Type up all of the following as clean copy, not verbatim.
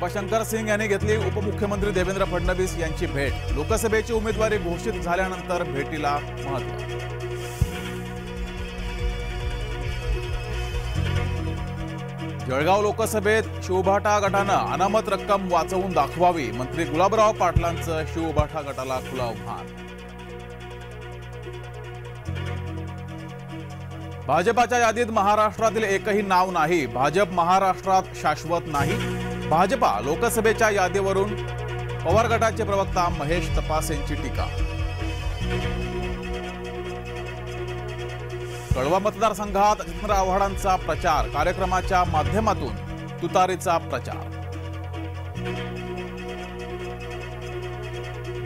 कृपाशंकर सिंग यांनी घेतली उपमुख्यमंत्री देवेंद्र फडणवीस यांची भेट। लोकसभेची उमेदवारी घोषित झाल्यानंतर भेटीला महत्त्व। जळगाव लोकसभेत शिवभाटा गटानं अनामत रक्कम वाचवून दाखवावी, मंत्री गुलाबराव पाटलांचं शिवभाटा गटाला खुलं आव्हान। भाजपाच्या यादीत महाराष्ट्रातील एकही नाव नाही, भाजप महाराष्ट्रात शाश्वत नाही। भाजपा लोकसभेच्या यादीवरून पवार गटाचे प्रवक्ता महेश तपासेंची टीका। कळवा मतदारसंघात जितेंद्र आव्हाडांचा प्रचार, कार्यक्रमाच्या माध्यमातून तुतारीचा प्रचार।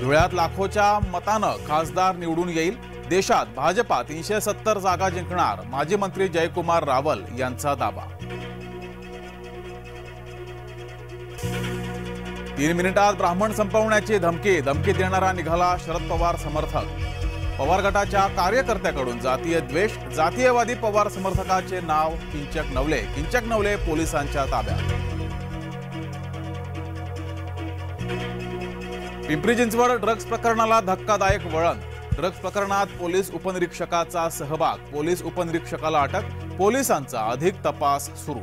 धुळ्यात लाखोच्या मतानं खासदार निवडून येईल, देशात भाजपा 370 जागा जिंकणार, माजी मंत्री जयकुमार रावल यांचा दावा। 3 मिनिटात ब्राह्मण संपवण्याची धमकी देणारा निघाला शरद पवार समर्थक। पवार गटाच्या कार्यकर्त्याकडून जातीय द्वेष, जातीयवादी पवार समर्थकाचे नाव किंचक नवले पोलिसांच्या ताब्यात। पिंपरी चिंचवड ड्रग्ज प्रकरणाला धक्कादायक वळण, ड्रग्ज प्रकरणात पोलीस उपनिरीक्षकाचा सहभाग, पोलीस उपनिरीक्षकाला अटक, पोलिसांचा अधिक तपास सुरू।